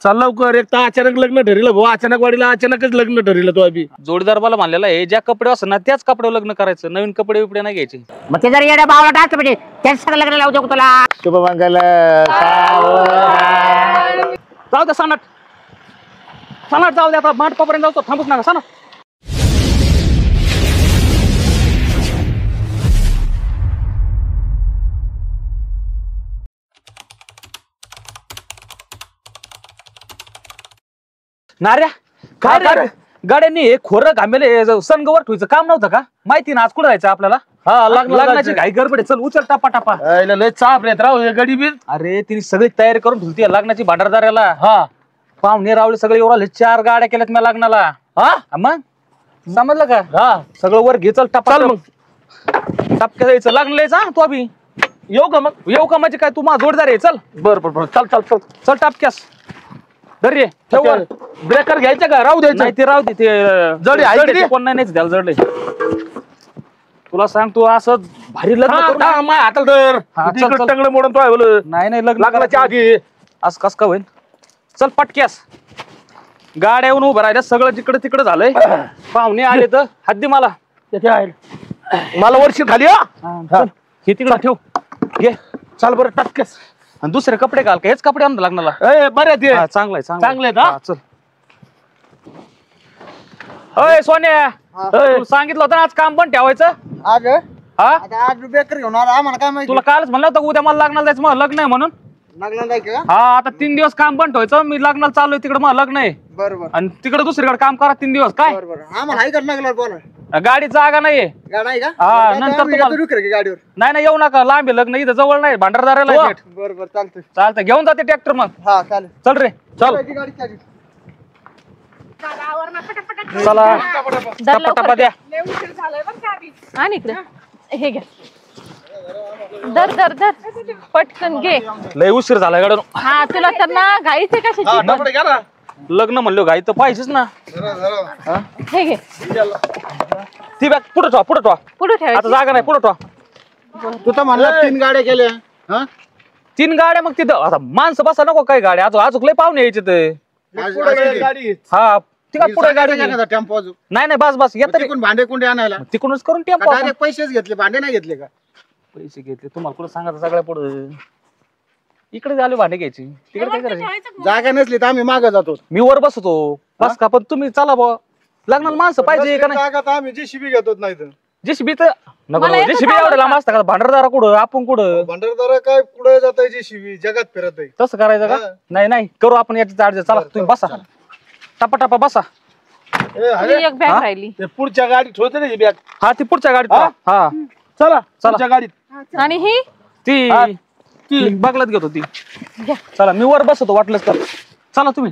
चल लवकर. एक तर अचानक लग्न ठरलं भाऊ. अचानक वाडीला अचानकच लग्न ठरलं. तो अभि जोडीदार मला म्हणलेला आहे ज्या कपडे असं ना त्याच कपड्यावर लग्न करायचं. नवीन कपडे बिपडे नाही घ्यायचे. मग ते जर येड्या बावला टाकतो म्हणजे त्यांचं लग्न लावू देऊ तुला. शुभमंगल. जाऊ द्या सनाट सनाट जाऊ द्या. आता माठपापर्यंत जाऊ. थांबूच नका सनाट. नार्या काय रे गाड्यांनी हे खोरं घामेले सनगवर ठेवायचं काम नव्हतं का? माहिती ना आज कुठं जायचं आपल्याला? हा लग्नाची घाई गडबड. चल उचल टापा टापा. लय चाप रे राव गडी बी. अरे तिने सगळी तयारी करून ठेवती लग्नाची भांडारदाराला. हा पाहुणे रावले सगळे एवढा 4 गाड्या केल्यात मी लग्नाला. हा मग समजलं का? हा सगळं वर घे. चल टापा. चल मग टपक्या जायचं लग्न यायचं तू अभि. येऊ का मग? येऊ का म्हणजे काय तू माझा जोडदार आहे. चल बर बर बर चल चल चल चल टापक्यास धर रे. ठेव वर. ब्रेकर घ्यायचं का? राहू द्यायचं. नाही ते राहू दे. ते जडी आहे जडी की? कोण नाही त्याला जडले. तुला सांग तू असं भारी लग्न करू ना. माझ्या हाताला धर. हा, चल, चल. टंगडं मोडून तो आहे बोल. नाही नाही लग्न लग्नाच्या करायचं. आधी असं कस का होईल? चल पटक्यास. गाड्यावरून उभं राहिल्या सगळं जिकडे तिकडे झालंय. पाहुणे आले तर हद्दी मला. मला वर्षी खाली हा. चल हे तिकडे ठेव. घे चाल बरं टपकेस. आणि दुसरे कपडे घाल का? हेच कपडे आणून लग्नाला. बरे ते चांगलं आहे चांगले आहेत, हा? चल. अय सोन्या तुला सांगितलं होतं ना आज काम पण ठेवायचं. आज हा आज बेकर घेऊन आला. आम्हाला काय माहिती? तुला कालच म्हणलं होतं उद्या मला लग्नाला जायचं. मला लग्न आहे म्हणून. लग्न नाही का? हा आता 3 दिवस काम पण ठेवायचं. मी लग्नाला चाललोय तिकडे. मला लग्न आहे बरोबर आणि तिकडे दुसरीकडे काम करा 3 दिवस. काय बरोबर. आम्हाला हाय कर लागला बोला. गाडी जागा नाहीये. गाडी आहे का? हा, बरं, नंतर आता आम्ही तुम्हाला- येतो विक्री गाडीवर. नाही नाही येऊ नका. लांब आहे लग्न. इथं जवळ नाही. भांडारदाराला आहे भेट. बरोबर चालतंय. चालतं घेऊन जाते ट्रॅक्टर मग. हा चालेल. चल रे चल. गाडी चालली. चला टपा द्या. आणि इकडे हे घ्या. दर दर दर पटकन घे. लय उशीर झाला गाडून. हा तुला तर ना घाईच आहे कशाची पण. कपडे घ्या ना. लग्न म्हणलो घाई तर पाहिजेच ना. हे घे. ती बॅग पुढे ठेवा पुढे ठेवा. पुढे आता ठेवायची. जागा नाही. पुढे ठेवा. तू तर म्हणला 3 गाड्या केल्या. हा 3 गाड्या मग तिथं आता माणसं बसा नको काही गाड्या. अजून लय पाहुणे यायचे ते. पुढे गाडी. हा ती काय पुढे गाडी नाही. टेम्पो अजून नाही बस बस येत तिकडून भांडे कुंडे आणायला. तिकडूनच करून टेम्पो. डायरेक्ट पैसेच घेतले, भांडे नाही घेतले का? पैसे घेतले तुम्हाला कुठं सांगायचं सगळ्या पुढे. इकडे झाले भांडे घ्यायची. तिकडे काय करायचं? जागा नसली तर आम्ही मागे जातो. मी वर बसतो बस का. पण तुम्ही चला बुवा. लग्नाला माणसं पाहिजे का नाही? जागा तर आम्ही JCB घेतो नाही तर. JCB तर नको. मला येतं JCB एवढं लांब असतं का? भांडारदारा कुठं आपण कुठं भंडारदारा काय पुढे जात आहे JCB जगात फिरत आहे. तसं करायचं का? नाही नाही करू आपण याची चार्ज. चला तुम्ही बसा. टपा टपा बसा. एक बॅग राहिली. ते पुढच्या गाडीत होते ना ही बॅग. हा ती पुढच्या गाडीत. हा चला पुढच्या गाडीत. आणि ही ती बगलत घेत होती. घ्या. चला मी वर बसतो वाटलंच तर. चला तुम्ही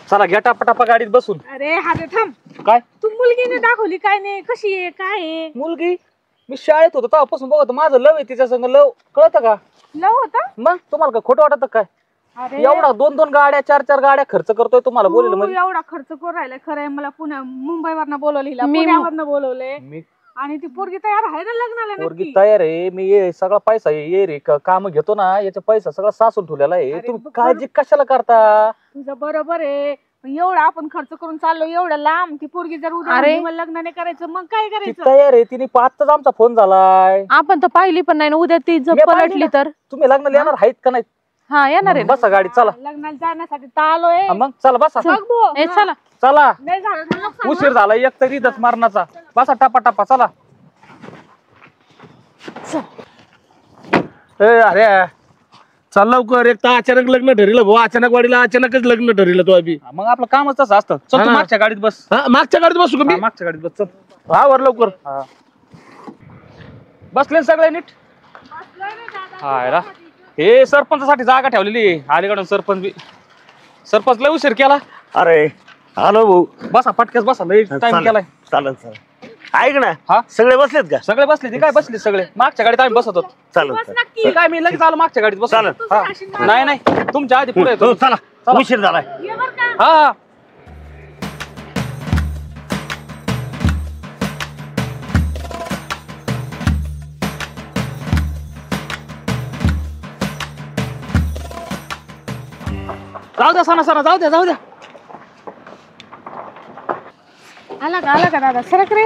चला घ्या टापा टापा गाडीत बसून. अरे हा रे थांब. काय तू मुलगीने दाखवली काय नाही, कशी आहे काय आहे? मुलगी? मी शाळेत होतो तेव्हापासून बघतो. माझं लव आहे तिच्या संग. लव कळतं का? लव होता? मग तुम्हाला काय खोटं वाटत काय? अरे एवढा 2-2 गाड्या 4-4 गाड्या खर्च करतोय तुम्हाला बोलले तू म्हणजे. एवढा खर्च करू राहिला. खरंय मला मुंबईवरनं बोलवलं हिला, मी- पुण्यावरनं बोलवलंय. मी आणि ती पोरगी तयार आहे ना लग्नाला पोरगी नक्की? तयार आहे. मी ये सगळा पैसा ये रे काम घेतो ना याचा पैसा सगळा साचून ठेवलेला आहे. अरे तुम्ही काळजी कशाला करता? तुझं बरोबर आहे. पण एवढा आपण खर्च करून चाललो एवढं लांब. ती पोरगी जर उद्या अरे. म्हणली, मला लग्न नाही करायचं मग काय ती करायचं? तयार आहे. तिने आत्ताच आमचा फोन झालाय. आपण तर पाहिली पण नाही ना. उद्या ती जर मी पाहिली पलटली ना. तर. तुम्ही लग्नाला येणार आहेत का नाही? हा येणार आहे ना. बसा गाडी चला. लग्नाला जाण्यासाठी तर आलोय. हा, मग चला बसा. बघ बुवा. ए चला. चला नाही झालं तर नको सांगू. उशीर झाला एक तरी इथंच मारण्याचा. बसा टापा टापा चला. अरे चल लवकर. एक तर अचानक लग्न ठरलं भाऊ. अचानक वाडीला अचानकच लग्न ठरलं तो अभि. मग आपलं कामच तसं असतं. चल तू हा. मागच्या गाडीत बस. हा मागच्या गाडीत बसू का हा, मी? मागच्या गाडीत बस. चल हा वर लवकर. बसले ना सगळे नीट. हाय रा. हे सरपंचासाठी जागा ठेवलेली. अलीकडून सरपंच लय उशीर केला. अरे हॅलो भाऊ. बसा पटक्यास बसा. लय टाइम केलाय. चालेल चालेल. ऐक ना हा? सगळे बसलेत का? सगळे बसले. ते काय बसले सगळे मागच्या गाडीत आम्ही बसत होतो. चालेल बस चालेल. नक्की. ते काय मी लगेच आलो मागच्या गाडीत बस. चालेल. नाही नाही तुमच्या आधी पुढे हो, येतो. चला उशीर झालाय. ये बरं का? हा जाऊ द्या सणा सणा, जाऊ द्या जाऊ द्या. आला का दादा सरक रे.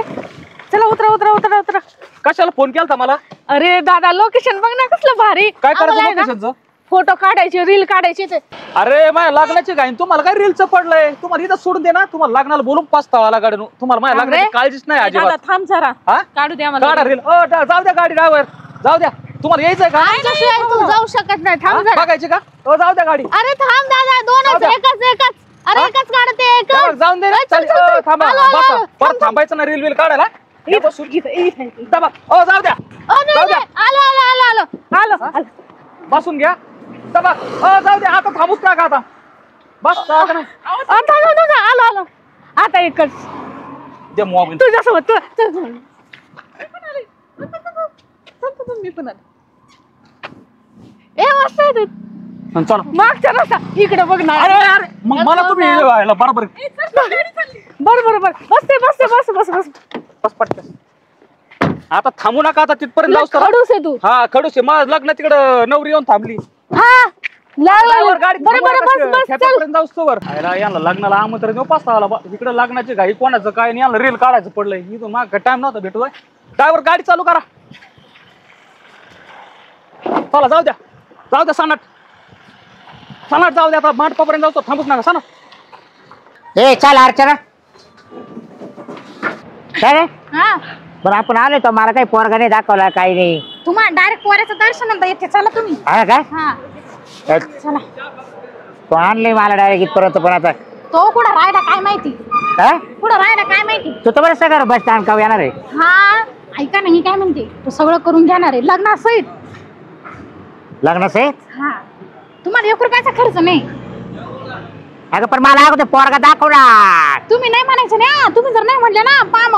चला उतरा उतरा उतरा उतरा. कशाला फोन केलता मला? अरे दादा लोकेशन बघ ना कसलं भारी. काय करायचं लोकेशनचं? फोटो काढायचे रील काढायचे ते. अरे माझ्या लग्नाची काय तुम्हाला काय रीलचं पडलंय? तुम्हाला इथं सोडून दे ना. तुम्हाला लग्नाला बोलून पाचता आला गाडी. तुम्हाला माझ्या लग्नाची काळजीच नाही दादा अजिबात. थांब जरा हा? काढू द्या मला. काढा रील. जाऊ द्या गाडी ड्रायव्हर, जाऊ द्या. तुम्हाला यायचंय का? आमच्याशिवाय तू जाऊ शकत नाही. हा? थांब जरा. बघायची का? जाऊ द्या गाडी. अरे थांब दादा दोनच जाऊ द्या. एकच. अरे एकच काढते ड्रायव्हर, एकच. जाऊन दे ना. चल, चल, चल, चल. थांबा आलो, आलो, बसा. आलो. परत थांबायचं ना रील बिल काढायला. या बसून. दबा. जाऊ द्या जाऊ द्या. आलो. बसून घ्या. दबा. जाऊ द्या. आता थांबूच नका आता. बस जाऊ द्या. आलो आता एकच दे मोबाईल. तुझ्यासोबत मी पण आले. ए मस्त आहे ते. चला. मागच्या रस्ता इकडे बघ ना. अरे अरे मग मला तुम्ही यायला बरोबर. बरोबर बस बस पटकन. आता थांबू नका. आता तिथपर्यंत जाऊस तर. खडूस आहे तू. हा खडूस आहे. माझं लग्न तिकडं नवरी येऊन थांबली. हा ड्रायव्हर गाडी बस चल. जाऊस तोवर. यांना लग्नाला आमंत्रण देऊ पाचता आला. इकडे लग्नाची घाई कोणाचं काय नाही. यांना रील काढायचं पडलंय. इथून माग टाइम नव्हता भेटू. ड्रायव्हर गाडी चालू करा. चला जाऊ द्या सनाट जाऊ द्या. आता मांडपापर्यंत जाऊ. थांबूच नका सनाट. ए चल अर्चना. काय रे? हा बरं आपण आलो तर मला काही पोरगा नाही दाखवला काही नाही. तुम्हाला डायरेक्ट पोऱ्याचं दर्शन होतं येते. चला तुम्ही. हा काय हा चला. तो आणले मला डायरेक्ट इथपर्यंत. पण आता तो कुठं राहिला काय माहिती. काय कुठं राहिला काय माहिती. तू तर बरं सगळं बस स्टँड का येणार आहे? हा ऐका ना मी काय म्हणते. तो सगळं करून घेणार आहे लग्नासहित. लग्नाचं आहे? हा तुम्हाला 1 रुपयाचा खर्च नाही. अगं पण मला अगोदर पोरगा दाखवणार. तुम्ही नाही म्हणायचं ना. तुम्ही जर नाही म्हटले ना पा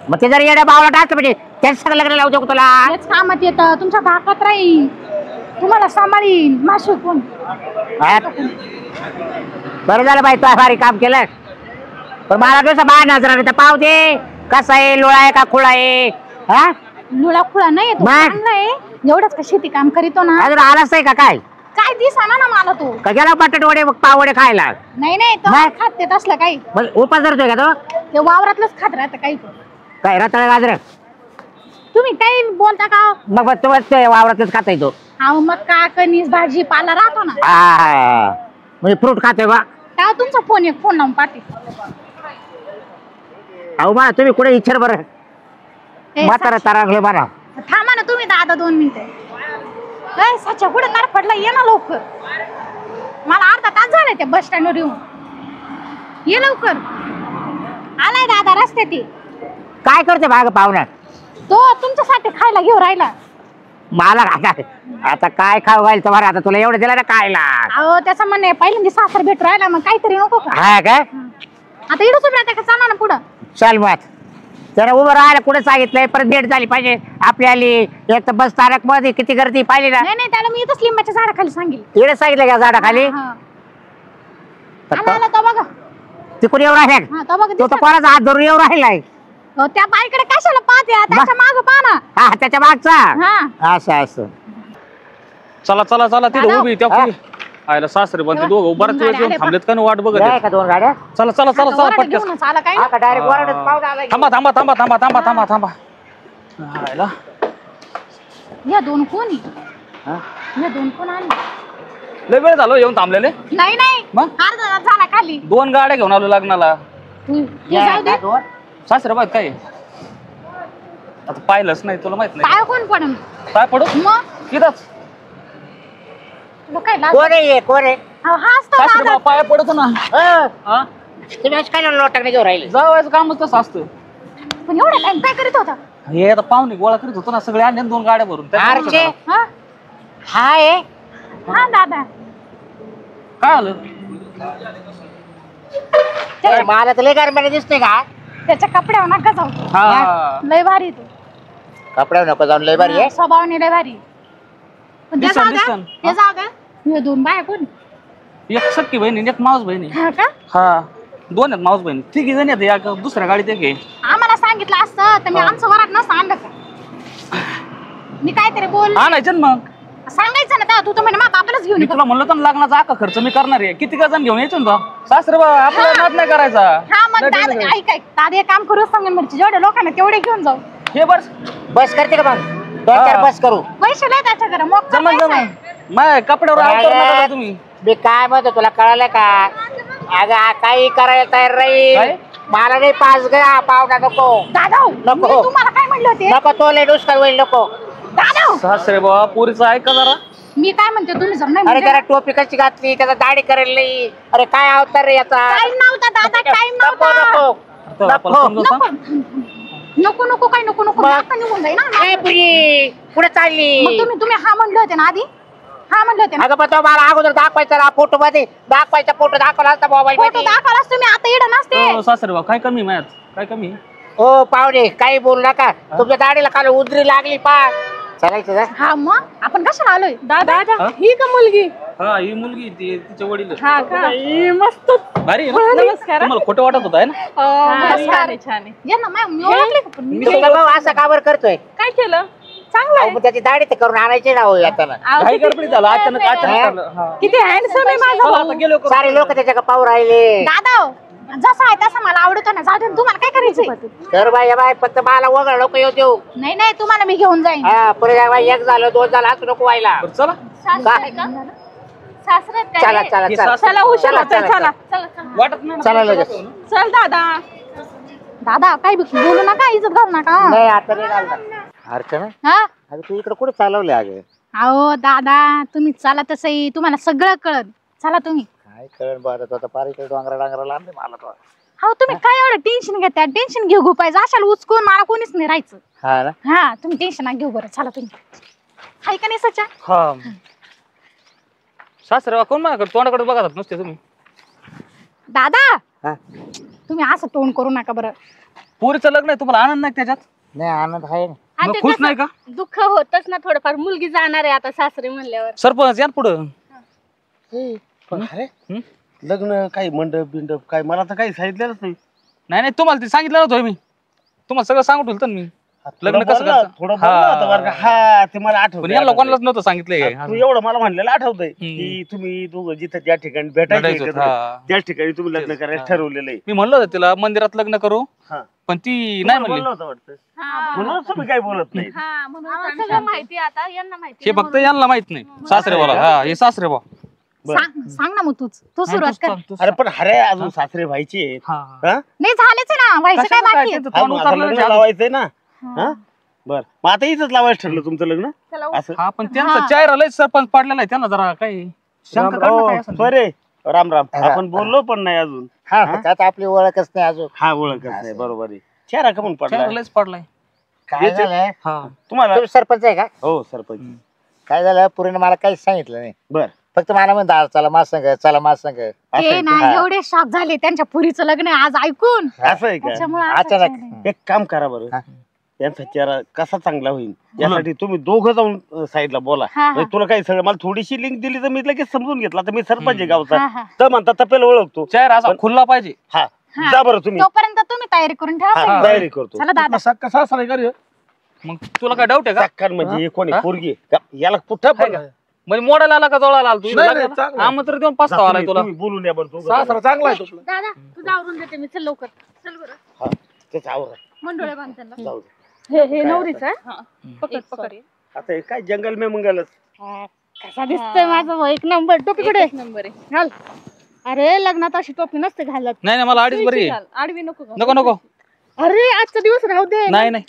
मग ते जर येड्या बावला टाकलं म्हणजे त्याच सगळं लग्न लावू देऊ तुला. हेच कामात येतं. तुमच्या धाकात राहील. तुम्हाला सांभाळीन माशू कोण. बरं झालं बाई तू भारी काम केलं. पण मला कसं बाहेर नजर तर पाहू दे. कसा आहे लोळा आहे का खुळा आहे? हा लुळा खुळा नाही येतो. मग? चांगला आहे. एवढंच का शेती काम करीतो ना. अजून आलाच नाही का काय? काय दिसाना ना मला तो. का गेला बटाटे वडे पाव वडे खायला? नाही तो मग? खात देत असलं काही. मग उपास धरतोय का तो? ते वावरातलंच खात राहतं काही. काय रताळ गाजर? तुम्ही काही बोलता का. मग तू वावरातच खाता येतो. अहो मग का कणीस भाजी पाला राहतो ना. हा म्हणजे फ्रूट खातोय बा. तेव्हा तुमचा फोन लावून पाठी. अहो मला तुम्ही कुठे इच्छा बरं म्हातारा तारांगले म्हणा. थांबा ना तुम्ही दादा 2 मिनिटं. सच्या कुठे तार पडला. ये ना लवकर. मला अर्धा तास झालाय त्या बस स्टँडवर येऊन. ये लवकर. आलाय दादा रस्त्यात. काय करते भाग पाहुणा? तो तुमच्यासाठी खायला घेऊन राहिला. मला आता काय खाऊ घाल तुम्हाला? आता तुला एवढं दिलं ना खायला. अहो त्याचं म्हणणे पहिल्यांदा साखर भेट राहिला. मग काहीतरी नको का. हा काय आता इडूच राहते का. चला ना पुढं. चल मग जरा उभं राहायला कुठे सांगितलंय. परत डेट झाली पाहिजे आपली आली. एक तर बस स्थानक मध्ये किती गर्दी पाहिली ना. नाही त्याला मी इथंच लिंबाच्या झाडाखाली सांगेल. इकडे सांगितलं का झाडाखाली? आला तो बघा. तिकडून येऊ राहिले. हा तो बघा. तो तर कोणाचा हात धरून येऊ राहिलाय. त्या बाईकडे कशाला पाहते. त्याच्या माग पहा ना. हा त्याच्या मागचा. हा असं चला तिथे दादा. उभी त्या पुढे. आयला सासरे पण ते दोघं बऱ्याच वेळ येऊन थांबलेत का वाट बघत आहे आहेत. का 2 गाड्या? चला पटकन. घेऊनच आला काय. डायरेक्ट वरडच पाहून आलाय. थांबा. आयला या 2 कोणी. हा? या 2 कोण आले. लय वेळ झालो येऊन थांबलेले. नाही मग? अर्धा तास झाला खाली. 2 गाड्या घेऊन आलो लग्नाला. ते जाऊ दे. सासरे बात काय आता पाहिलंच नाही. तुला माहित नाही पाय कोण पडून. काय पडू मग इथंच. तुला काय लाज. कोण आहे कोण आहे? हाच तो सासरे दादा. बा पाया पडतो ना. हा? तुम्ही आज काय लोटाकडे घेऊन राहिले? जावायचं कामच तसं असतं. पण एवढा टाइम काय करीत होता. हे आता पाहुणे गोळा करीत होतो ना. सगळे आणले 2 गाड्या भरून. आरचे हा हाय हा दादा. काय आलं? मला तर लय गरम्याने दिसते का? त्याच्या कपड्यावर नका जाऊ. हा लय भारी तू. कपड्यावर नको जाऊन लय भारी आहे. स्वभावाने लय भारी. पण ते दिसन, जाऊ द्या. दिसन. ते जाऊ द्या. हे 2 बाया कोण. एक सख्खी बहिणी एक मावस बहिणी. हा का. हा 2 आहेत मावस बहिणी. 3 जण आहेत. दुसऱ्या गाडीत एक आहे. आम्हाला सांगितलं असतं तर मी आमचं वरात नसतं आणलं का. मी काहीतरी बोल. आणायचं ना मग. सांगायचं ना तू तर म्हणे मा बापालाच घेऊन मी ये. तुला म्हणलं तर लग्नाचा आका खर्च मी करणार आहे. किती गजन घेऊन यायचं ना सासरे बाबा आपल्याला नाद नाही करायचा. हा मग दादा ऐक दादा एक काम करू सांगेल जेवढे लोकांना तेवढे घेऊन जाऊ. हे बस बस करते का मग 2-4 बस करू. पैसे नाही त्याच्याकडे मग जमन जमन माय कपड्यावर अवतार नका का तुम्ही. मी काय म्हणतो तुला कळालं का अगं काही करायला तयार काय? नाही मला नाही पास गया पावडा नको दादा नको. मी तुम्हाला काय म्हणले होते नको तो लेडूस काय होईल नको. दादा सासरे बाबा पोरीचं ऐका जरा. मी काय म्हणते तुम्ही जर नाही अरे म्हणले त्याला टोपी कशी घातली त्याचा दाढी करेल नाही. अरे काय अवतार रे याचा. टाइम नव्हता दादा टाइम नको नव्हता नको आता आपल्याला समजावून सांग. नको नको काय नको नको मग? मी आता निघून जाईन ना. ए पुरी कुठे मग चालली. तुम्ही हा म्हणले होते ना आधी हा म्हणले होते ना अगं पण तो मला अगोदर दाखवायचा ना फोटो मध्ये दाखवायचा फोटो दाखवला असता मोबाईल फोटो मध्ये. दाखवलास तुम्ही आता इकडे नसते. हो, सासरे बाबा काय कमी मायात काय कमी. हो पाहुणे काही बोलू नका तुमच्या दाढीला काल उजरी लागली पा चालायचं का? हा मग आपण कशाला आलोय दादा हा? ही का मुलगी? हा ही मुलगी ती तिचे वडील हा का मस्त भारी आहे ना? नमस्कार. तुम्हाला खोटं वाटत होत आहे ना. छान आहे छान आहे. ये ना मी ओळखले का पण मी? तुमचा भाऊ असा काबर करतोय. काय केलं? चांगलं अहो, मग त्याची दाढी तर करून आणायची ना हो येताना. आहे. काही गडबडी झालं अचानक झालं. हा. किती हँडसम आहे माझा चला भाऊ. आता गेलो करू. सारे लोक त्याच्या पाहू राहिले. दादा जसा आहे तसा मला आवडतो ना जाऊ दे ना, तुम्हाला काय करायचंय तर बाई बाई फक्त मला वगळ लोक येऊ देऊ. नाही नाही तुम्हाला मी घेऊन जाईन हा पुढे बाई एक झालं 2 झालं असं नको व्हायला. बरं, चला काय? सासऱ्यात काय चला रे? चला हे चला सासू- चला उशीर होतोय चला. चला चला वाटत नाही ना. चला लगेच. चल दादा. दादा काय बोलू नका इज्जत घालू नका नाही आता नाही घालणार. अर्चना हा अगं तू इकडे कुठे चालवले अगं. अहो दादा तुम्ही चला तसंही तुम्हाला सगळं कळत चला तुम्ही. काय कळण बरं आता पार इकडे डोंगरा लांब मला तो. हो तुम्ही काय एवढं टेन्शन घेता टेन्शन घेऊ पाहिजे अशाला उचकून मला कोणीच नाही राहायचं. हा ना हा तुम्ही टेन्शन ना घेऊ बरं चला तुम्ही हाय का नाही सचा. हा सासरे बाबा कोण माझ्याकडे तोंडाकडे बघतात नुसते तुम्ही. दादा हा तुम्ही असं तोंड करू नका बरं. पोरीचं लग्न आहे तुम्हाला आनंद नाही त्याच्यात. नाही आनंद आहे ना. मग खुश नाही का. दुःख होतच ना थोडंफार. मुलगी जाणार आहे आता सासरे म्हणल्यावर. सरपंच या ना पुढं. पण अरे हं? लग्न काही मंडप बिंडप काय मला तर काही सांगितलेलंच नाही. नाही नाही तुम्हाला ते सांगितलं नव्हतं मी. तुम्हाला सगळं सांगू ठेवलं ना मी. लग्न थोडं कसं बोलला, करायचं? थोडं हा. बोलला होता बरं का. हा ते मला पण यांना आठवतं. कोणालाच नव्हतं सांगितलंय. तू एवढं मला म्हणलेलं आठवतंय हम्म. की तुम्ही दोघं जिथं ज्या ठिकाणी भेटायचं भेटायचं, एकत्र, हा. त्याच ठिकाणी तुम्ही लग्न तेच, करायचं हा. ठरवलेलं आहे. मी म्हणलं होतं तिला मंदिरात लग्न करू हा. पण ती नाही तुम्हाला म्हणली. बोललं होतं वाटतं. हा. म्हणून तुम्ही काही बोलत नाही. हा म्हणून सगळं माहिती आता यांना माहिती. हे फक्त यांना माहित नाही. सासरे बोला हा हे सासरे बा. सांग ना मग तू सुरुवात कर. अरे पण अरे अजून सासरे व्हायचे आहेत. हा. हा? नाही झालेच ना व्हायचं काय कशाला काय बाकी आहे? त्यांचं आज तोंड माझं उतरलं लग्न नाही. लावायचंय ना. हा? बर मग आता इथंच लावायचं ठरलं तुमचं लग्न असं. हा पण त्यांचा चेहरा लय सरपंच पडलेला आहे त्यांना जरा काही शंका काढणं काय असेल. बरे राम राम आपण बोललो पण नाही अजून. हा त्यात आपली ओळखच नाही अजून. हा ओळखच नाही बरोबर आहे. चेहरा कमून पडला चेहरा लयच पडलाय. काय झालं हा तुम्हाला. तुम्ही सरपंच आहे का. हो सरपंच. काय झालं पुरीने मला काहीच सांगितलं नाही. बर फक्त मला म्हणता चला माझ संग चला माझ संग. ते ना एवढे शॉक झाले त्यांच्या पुरीचं लग्न आहे आज ऐकून असं आहे का. त्याच्यामुळे अचानक एक काम करा बरं यांचा चेहरा कसा चांगला होईल यासाठी तुम्ही दोघं जाऊन साईडला बोला. हा, हा. म्हणजे तुला काही सगळं मला थोडीशी लिंक दिली तर मी लगेच समजून घेतला. तर मी सरपंच आहे हा, गावचा हा. तर म्हणता तपेला ओळखतो. चेहरा असा खुल्ला पाहिजे. हा हा. जा बरं तुम्ही. तोपर्यंत तुम्ही तयारी करून ठेवा हा, सगळी. तयारी करतो. चला दादा सक्का सासरा आहे का रे? मग तुला काय डाऊट आहे का. सक्कान म्हणजे हे कोणी हा? पोरगी आहे का? याला कुठं पण म्हणजे मोडायला आला का जवळाला आला तू नाही, नाही, चांगलं आहे. आमंत्रण देऊन पस्तावा आलाय तुला. तुम्ही बोलून या बरं दोघं. सासरा चांगला आहे तुला. दादा तुझं आवरून देते मी. चल लवकर चल बरं. हा, तेच आवरा. मंडोळे बांध त्यांना. जाऊ दे. हे नवरीच आहे. पकड पकड. आता हे काय जंगल में मंगलच. कसा दिसतोय माझा भाऊ एक नंबर टोपी कुठे एकच नंबर आहे. घाल अरे लग्नात अशी टोपी नसते घालत. नाही नाही मला अडीच बरी आहे. चाल, आडवी नको का? नको नको अरे आजचा दिवस राहू दे नाही नाही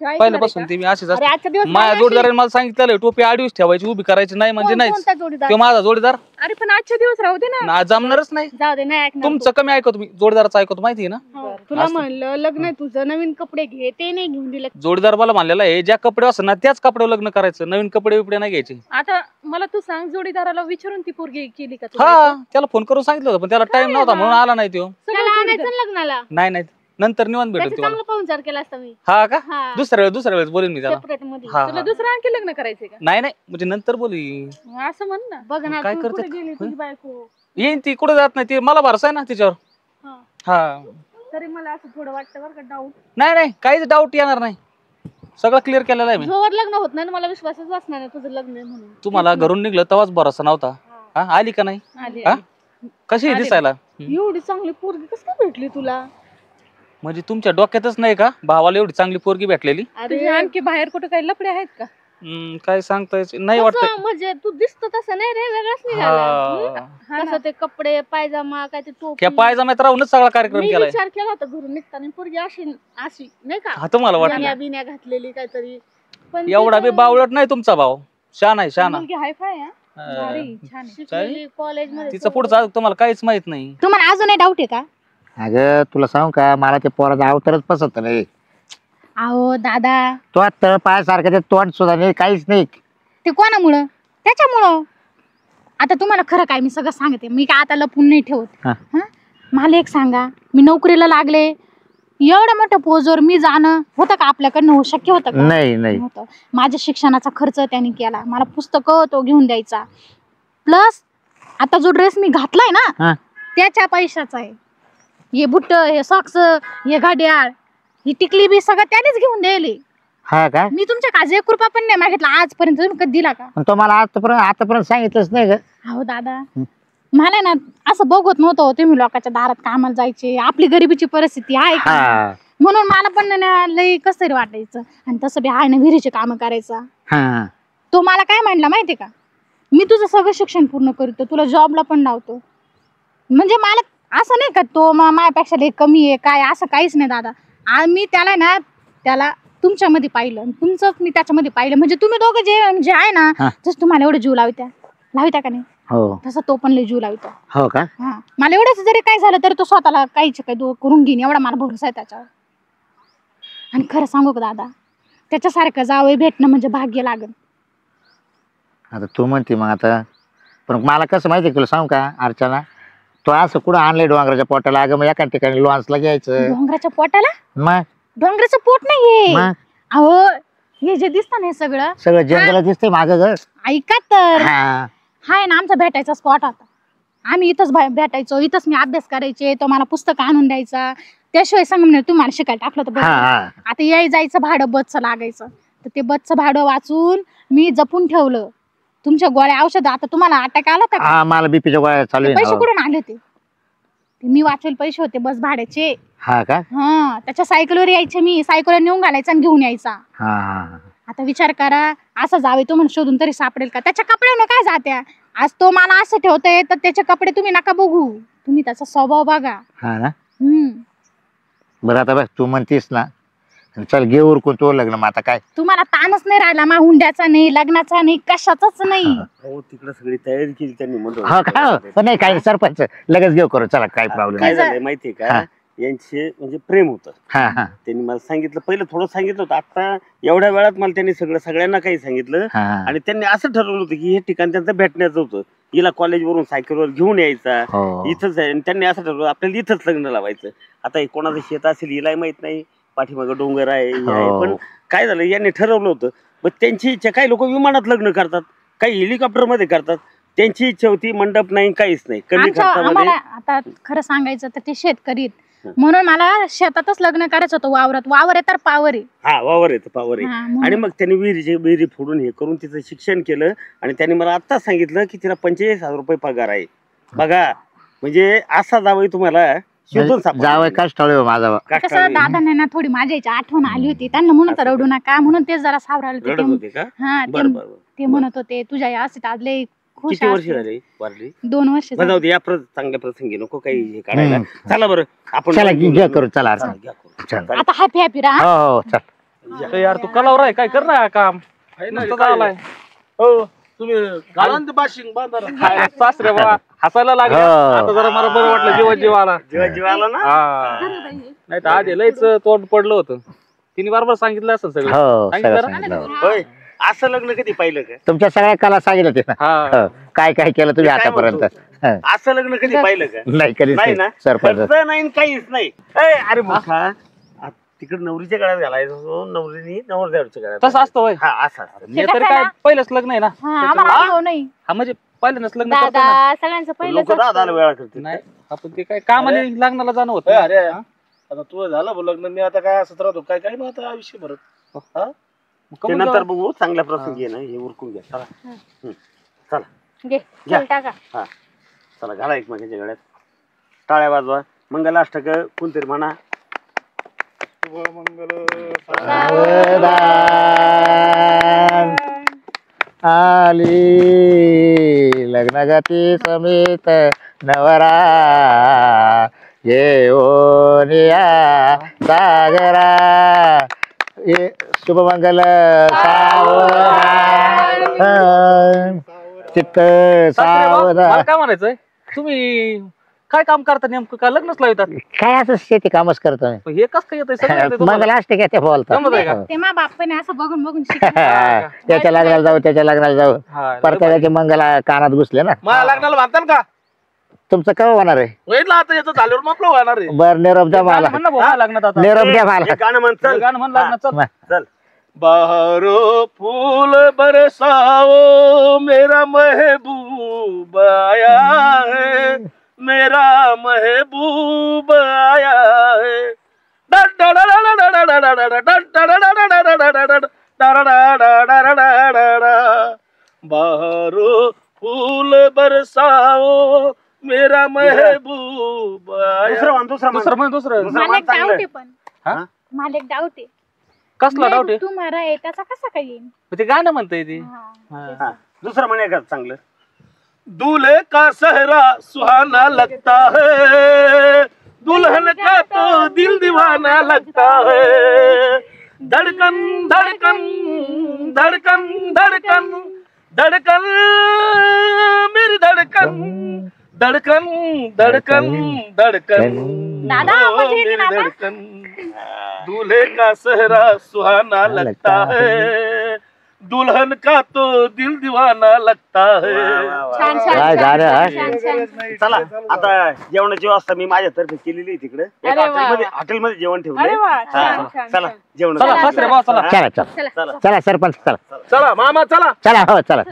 काय पहिल्यापासून ती मी अशीच अरे असते. आजचा दिवस माझ्या जोडीदाराने मला सांगितलं टोपी आडवीच ठेवायची उभी करायची नाही म्हणजे नाहीच. कोणता जोडीदार तो माझा जोडीदार अरे पण आजच्या दिवस राहू दे ना. ना जमणारच नाही. जाऊ दे नाही ऐकणार तुमचं कमी ऐकतो मी जोडीदाराचं ऐकतो माहिती आहे ना. तू. तुला म्हणलं लग्न आहे तुझं नवीन कपडे घे ते नाही घेऊन दिलं. जोडीदार मला मानलेला आहे ज्या कपडे असं ना त्याच कपड्यावर लग्न करायचं. नवीन कपडे बिपडे नाही घ्यायचे. आता मला तू सांग जोडीदाराला विचारून ती पोरगी केली का तू? हा त्याला फोन करून सांगितलं होतं पण त्याला टाइम नव्हता म्हणून आला नाही तो. त्याला आणायचं ना लग्नाला नाही नाही नंतर निवांत भेटेल त्याचा तुम्हाला. चांगला पाहुणचार केला असता मी हा का हा. दुसऱ्या वेळेस बोलेन मी त्याला. सेपरेट मध्ये हा तुला हा. दुसरं आणखी लग्न करायचंय का? नाही नाही म्हणजे नंतर बोली असं म्हण ना. बघ ना काय तू करते? कुठे गेली तुझी बायको. येईन ती कुठे जात नाही ती मला भरसा आहे ना तिच्यावर. हा. हा तरी मला असं थोडं वाटतं बरं का डाऊट. नाही नाही काहीच डाऊट येणार नाही. सगळं क्लिअर केलेलं आहे मी. जोवर लग्न होत नाही ना मला विश्वासच बसणार नाही तुझं लग्न आहे म्हणून. तुम्हाला घरून निघलं तेव्हाच भरोसा नव्हता. हा आली का नाही? आली, हा? आली. कशी आहे आली. दिसायला? एवढी चांगली पोरगी कसं काय भेटली तुला? म्हणजे तुमच्या डोक्यातच नाही का भावाला एवढी चांगली पोरगी भेटलेली? अरे आणखी बाहेर कुठे काही लपडे आहेत का? काय सांगताय नाही कसं वाटत. म्हणजे तू दिसतो तसं नाही रे, वेगळाच निघाला. कसं ते कपडे पायजामा काय ते टोपी. त्या पायजाम्यात राहूनच सगळा कार्यक्रम मी केलाय. विचार केला होता घरून निघताना पोरगी अशी अशी नाही का, हा तुम्हाला वाटलं बिन्या बिन्या घातलेली काहीतरी. पण एवढा बी बावळट नाही तुमचा भाव. शान आहे शान. मुलगी हाय फाय आहे, भारी, छान आहे. शिकलेली, कॉलेजमध्ये तिचं पुढचं तुम्हाला काहीच माहित नाही. तुम्हाला अजूनही डाऊट आहे का? अगं तुला सांगू का, मला ते पोराचा अवतारच पसंत नाही. अहो दादा, तो तळ पायासारखं ते तोंड सुद्धा नाही, काहीच नाही. ते कोणामुळं? त्याच्यामुळं. आता तुम्हाला खरं काय मी सगळं सांगते, मी काय आता लपून नाही ठेवत. हा. हं? मला एक सांगा, मी नोकरीला लागले, एवढ्या मोठ्या पोजवर मी जाणं होतं का आपल्याकडनं? होऊ शक्य होतं का? नाही नाही. होतं. माझ्या शिक्षणाचा खर्च त्यांनी केला, मला पुस्तकं तो घेऊन द्यायचा, प्लस आता जो ड्रेस मी घातलाय हा. ना त्याच्या पैशाचा आहे. हे बुट्ट, हे सॉक्स, हे घड्याळ, ही टिकली बी सगळं त्यानेच घेऊन द्यायले. हा का? मी तुमच्या काळजी 1 रुपया पण नाही मागितला आजपर्यंत. तुम्ही कधी दिला का? पण तो मला आतापर्यंत सांगितलंच नाही ग. हो दादा, मला ना असं बघत नव्हतं तुम्ही लोकांच्या दारात कामाला जायचे, आपली गरिबीची परिस्थिती आहे का, हा म्हणून मला पण ना लई कसं तरी वाटायचं. आणि तसं बी आहे ना विहिरीचे काम करायचा. हा. तो मला काय म्हणला माहितीये का, मी तुझं सगळं शिक्षण पूर्ण करतो, तुला जॉबला पण लावतो. म्हणजे मला असं नाही का तो माझ्यापेक्षा लई कमी आहे काय, असं काहीच नाही दादा. मी त्याला ना त्याला तुमच्यामध्ये पाहिलं, तुमचंच मी त्याच्यामध्ये पाहिलं. म्हणजे तुम्ही दोघं जे आहे ना, जसं तुम्हाला एवढं जीव लावित्या का नाही, हो तसं तो पण लई जीव लावितो. हो का? हा, मला एवढंच जरी काय झालं तरी तो स्वतःला काहीच काही करून घेईन एवढा मला भरोसा आहे त्याच्यावर. आणि खरं सांगू का दादा, त्याच्यासारखं जावं भेटणं म्हणजे भाग्य लागन. आता तू म्हणते मग आता, पण मला कसं माहिती तुला सांगू का अर्चना, तो असं कुठं आणलंय डोंगराच्या पोटाला? अगं मग एका ठिकाणी लॉन्सला घ्यायचं. डोंगराच्या पोटाला? मग डोंगराचं पोट नाहीये मग अहो, हे जे दिसत ना हे सगळं सगळं जंगल दिसतंय मागं ग. ऐका तर, हा. हाय ना आमचा भेटायचा स्पॉट होता. आम्ही इथंच भेटायचो, इथंच मी अभ्यास करायचे, तो मला पुस्तक आणून द्यायचा. त्याशिवाय सांग म्हणजे तुम्हाला शिकायला टाकलं तर बरं. हा. आता याय जायचं भाडं बसचं लागायचं, तर ते बसचं भाडं वाचून मी जपून ठेवलं. तुमच्या गोळ्या औषध, आता तुम्हाला अटॅक आला होता का? हा, मला बीपीच्या गोळ्या चालू आहे. पैसे कुठून आले होते? ते मी वाचवेल पैसे होते बस भाड्याचे. हा का? हा, त्याच्या सायकलवर यायचे, मी सायकलवर नेऊन घालायचा आणि घेऊन यायचा. हा. आता विचार करा, असं जावे तो म्हणून शोधून तरी सापडेल का? त्याच्या कपड्यानं काय जात्या? आज तो मला असं ठेवतोय तर त्याचे कपडे तुम्ही नका बघू, तुम्ही त्याचा स्वभाव बघा. हा ना. हम्म. बरं आता बस तू म्हणतीस ना, चल घे उरकून तो लग्न. मग आता काय तुम्हाला ताणच नाही राहिला, मा हुंड्याचा नाही, लग्नाचा नाही, कशाचाच नाही. हो तिकडे सगळी तयारी केली त्यांनी म्हणून. हो का? पण नाही काय सरपंच लगेच घेऊ करू, चला काय प्रॉब्लेम काय नाही. झालंय माहितीये का, यांचे म्हणजे प्रेम होतं. हा हा त्यांनी मला सांगितलं, पहिलं थोडं सांगितलं होतं, आता एवढ्या वेळात मला त्यांनी सगळ्यांना काही सांगितलं. हा. आणि त्यांनी असं ठरवलं होतं की हे ठिकाण त्यांचं भेटण्याचं होतं. हिला कॉलेजवरून सायकलवर घेऊन यायचा, हो. इथंच आहे. आणि त्यांनी असं ठरवलं आपल्याला इथंच लग्न लावायचं. आता हे कोणाचं शेत असेल हिलाही माहित नाही, पाठीमागं डोंगर आहे, हे आहे. पण काय झालं, यांनी ठरवलं होतं. मग त्यांची इच्छा, काही लोक विमानात लग्न करतात, काही हेलिकॉप्टर मध्ये करतात. त्यांची इच्छा होती मंडप नाही, काहीच नाही, कमी खर्चामध्ये. आम्हाला आता खरं सांगायचं तर ते शेतकरी म्हणून मला शेतातच लग्न करायचं होतं. वावर आहे तर पावर आहे. हा, वावर येतं पावर आहे. हा, म्हणून. आणि मग त्यांनी विहिरी फोडून हे करून तिचं शिक्षण केलं. आणि त्यांनी मला आत्ताच सांगितलं की तिला 45,000 रुपये पगार आहे. बघा, म्हणजे असा जावई तुम्हाला शोधून जावं कष्टाळू माझा. कसं दादांना ना थोडी माझ्या याची आठवण आली होती, त्यांना म्हणून तर रडू नका म्हणून तेच जरा सावरायला रडत होते का? हा, बरं बरं. ते म्हणत होते तुझ्या या असं आज लय खुश किती वर्ष असते. झाले वारली? 2 वर्ष झाली. जाऊ दे, या चांगल्या प्रसंगी नको काही हे काढायला. चला बरं आपण चला घ्या करू, चला चला, घ्या करू. चल. आता हॅपी राहा. हो हो चल. यार तू कलावर आहे, काय कर ना काम. नुसतं आलाय. हो तुम्ही घाला ना ते बाशिंग बांधा ना. काय सासरे बाबा हसायला लागले. हो. आता जरा मला बरं वाटलं, जीव आला. जीव आला ना. हा, नाही तर आधी लयच तोंड पडलं होतं. तिने बरोबर सांगितलं असं सगळं. हो सांगितलं सगळं ना? सांगितलं. होय, असं लग्न कधी पाहिलं का? तुमच्या सगळ्या कला सांगितलं ते ना. हा. हो. काय काय केलं तुम्ही काय आतापर्यंत? म्हणतो? हं. असं लग्न कधी पाहिलं का? नाही कधीच नाही ना. नाही सरपंच. खर्च नाही, काहीच नाही. अरे मूर्खा, तिकडे नवरीच्या गळ्यात घालायचं असतो, नवरीने नवरदेवाच्या गळ्यात. तसं असतं होय. हा, असं असतं. हे तरी काय पहिलंच लग्न आहे ना. हा, आम्हाला अनुभव नाही हा म्हणजे पहिल्यांदाच लग्न करतोय ना. दादा, सगळ्यांचं पहिलं लोक दादा वेळा करते. नाही आपण ते काय कामाने लग्नाला जाणं होतं. अरे आता तुझं झालं बघ लग्न, मी आता काय असंच राहतो काय काय मग आता आयुष्य भरत. ते कबूल नंतर जाऊ. बघू चांगल्या प्रसंगी आहे ना हे उरकून घ्या चला चला घे घ्या. चल टाका हा चला घाला एकमेकांच्या गळ्यात टाळ्या वाजवा मंगलाष्टक कोणतरी म्हणा सावधान आली लग्नगती समेत नवरा येऊन या सागरा ये शुभमंगल सावधान चित्त सासरे बा, मला सावधान. काय म्हणायचंय तुम्ही काय काम करता नेमकं काय लग्नच लावतात काय असं शेती कामच करतो मी. हे कस काय येतंय सगळं येतंय तुम्हाला? मंगलाष्टक आहे ते बोलतो जमत आहे का? ते मा बापाने असं बघून बघून शिकलं. त्याच्या लग्नाला जाऊ त्याच्या लग्नाला जाऊ हा, परत मंगला कानात घुसले ना. मला लग्नाला बांधताल का तुमचं केव्हा होणार आहे वेळला आता याचं झाल्यावर मग होणार आहे. बर निरोप द्या मला म्हण ना भाऊ लग्नात आता निरोप द्या मला एक गाणं म्हण चल गाणं म्हण लग्नात चल. चल बहारो फूल बरसाओ मेरा महबूब आया है मेरा महबूब आया है बहारो फूल बरसाओ मेरा महबूब आया. दुसरं दुसरं म्हण दुसरं दुसरं मला एक चांगलं डाऊट आहे. आहे पण हा? मला एक डाऊट आहे कसला डाऊट आहे तुम्हाला आहे त्याचा कसा काय येईल ते गाणं म्हणतंय ते हा, दुसरं म्हणे का चांगलं दूल्हे का सहरा सुहाना लगता है दुल्हन का तो दिल दीवाना लगता है धड़कन धड़कन धड़कन धड़कन धड़कन मेरी धड़कन धड़कन धड़कन धड़कन दादा, ओ, आवाज येते मेरी ना आता? धड़कन दूल्हे का सहरा सुहाना लगता है दुल्हन का तो दिल दीवाना लगता है. छान छान काय छान, गाणं, हा? छान, छान. चला आता जेवणाची व्यवस्था मी माझ्यातर्फे केलेली आहे तिकडे अरे वा. हॉटेलमध्ये जेवण ठेवलंय अरे वा, हा, छान, छान, चला छान. जेवण चला सासरे बा चला चला चला चला चला सरपंच चला चला मामा चला चला हो चला